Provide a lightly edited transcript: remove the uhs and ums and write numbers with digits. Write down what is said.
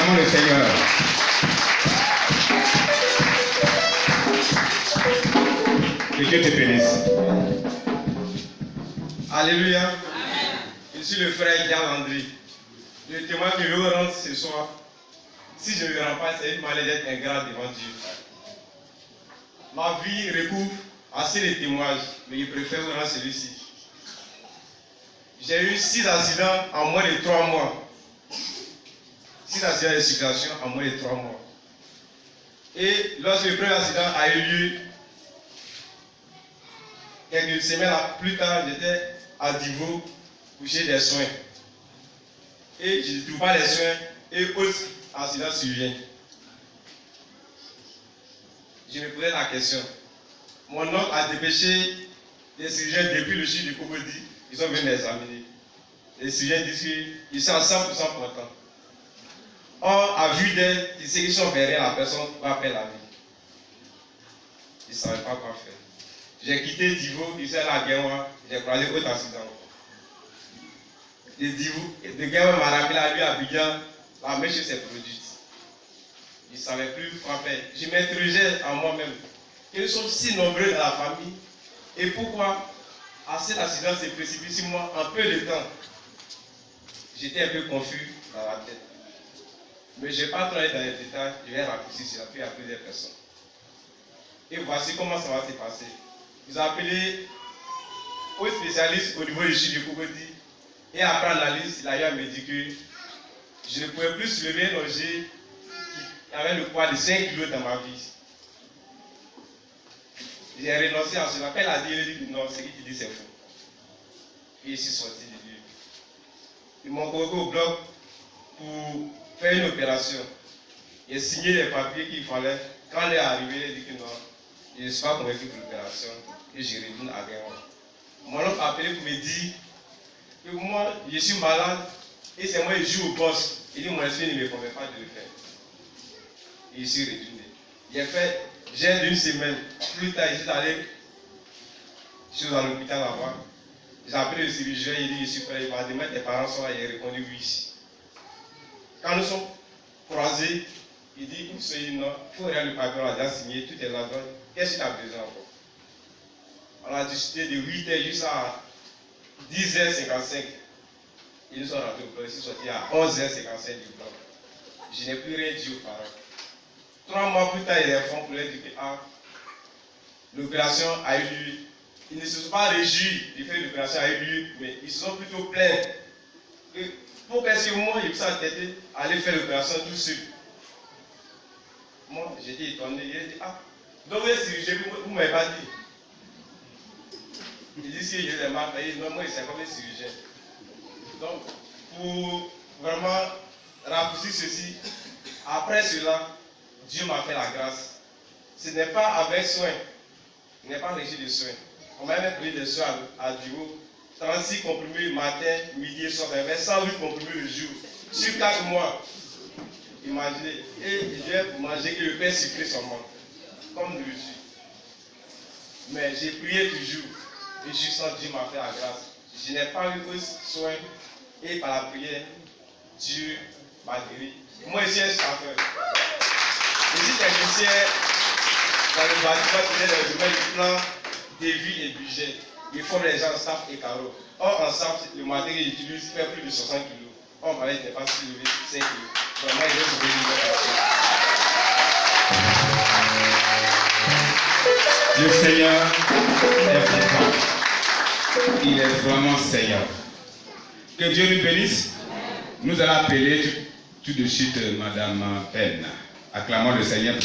Acclamons le Seigneur. Que Dieu te bénisse. Alléluia. Amen. Je suis le frère Guy Landry. Le témoin que je veux rendre ce soir, si je ne le rends pas, c'est une manière d'être ingrat devant Dieu. Ma vie recouvre assez de témoignages, mais je préfère vous rendre celui-ci. J'ai eu 6 accidents en moins de 3 mois. 6 accidents de circulation en moins de 3 mois. Et lorsque le premier accident a eu lieu, quelques semaines plus tard, j'étais à Divo où j'ai des soins. Et je ne trouve pas les soins et autre accident survient. Je me posais la question. Mon oncle a dépêché des chirurgiens depuis le chute du Cocody. Ils sont venus m'examiner. Les chirurgiens disent qu'ils sont à 100% contents. Or, à vue d'elle, ils sait qu'ils sont vers rien, la personne va perdre la vie. Ils ne savaient pas quoi faire. J'ai quitté Divo, ils sont à la Guéwa, j'ai croisé autre accident. De Guéwa m'a rappelé à lui à Abidjan, la même chose s'est produite. Il ne savait plus quoi faire. Je m'interrogeais en moi-même. Ils sont si nombreux dans la famille. Et pourquoi à cet accident s'est précipité sur moi en peu de temps? J'étais un peu confus dans la tête. Mais je ne vais pas travailler dans les détails, je vais raccourcir sur la pluie à plusieurs personnes. Et voici comment ça va se passer. Vous appelez aux spécialistes au niveau du chute du Cocody. Et après analyse, l'ailleurs me dit que je ne pouvais plus soulever un objet qui avait le poids de 5 kg dans ma vie. J'ai renoncé à cela. Elle a dit, non, ce qu'il dit c'est faux. Et je suis sorti de lui. Ils m'ont convoqué au bloc pour faire une opération. J'ai signé les papiers qu'il fallait. Quand elle est arrivée, elle a dit que non, je ne suis pas convaincu pour l'opération et je retourne à Guéwa. Mon oncle a appelé pour me dire que moi, je suis malade et c'est moi qui joue au boss. Il dit, mon esprit ne me convainc pas de le faire. Et je suis retourné. J'ai d'une semaine, plus tard, je suis allé, je suis dans l'hôpital là-bas. J'ai appelé le chirurgien, il dit, je suis prêt, il m'a dit, tes parents sont là, il a répondu oui. Quand nous sommes croisés, il dit, il dit non, il faut regarder le papier, on a déjà signé, tout est là-dedans. Qu'est-ce que tu as besoin encore? On a discuté de 8h jusqu'à 10h55. Ils nous sont rentrés au bloc, ils sont sortis à 11h55 du bloc. Je n'ai plus rien dit aux parents. 3 mois plus tard, ils informent pour leur dire que l'opération a eu lieu. Ils ne se sont pas réjouis du fait que l'opération a eu lieu, mais ils se sont plutôt plaints. Pour qu'est-ce que moi, je me suis entêté à aller faire l'opération tout seul. Moi, j'étais étonné. Il a dit, donc vous ne m'avez pas dit. Il dit, si je l'ai mal payé, non, moi, c'est comme un chirurgien. Donc, pour vraiment raccourcir ceci, après cela, Dieu m'a fait la grâce. Ce n'est pas avec soin. Il n'est pas régi de soins. On m'a même pris des soins à Divo. 36 comprimés le matin, midi et soir. Il y avait 108 comprimés le jour. Sur 4 mois. Imaginez. Et je vais manger que le pain sucré seulement. Comme de suis. Mais j'ai prié toujours. Et juste Dieu m'a fait la grâce. Je n'ai pas eu de soin. Et par la prière, Dieu m'a guéri. Moi, je suis un chanteur. Je suis technicien dans le bâtiment qui est dans le domaine du plan, devis et budget. Il forme les gens en SAF et carreaux. Or, en SAF, le matériel qu'ils utilisent fait plus de 60 kg. Or, on n'est pas soulevé 5 kg. Vraiment, il est trouvé une Le Seigneur est puissant. Il est vraiment Seigneur. Que Dieu nous bénisse. Nous allons appeler tout de suite Madame Penn. Acclamons le Seigneur.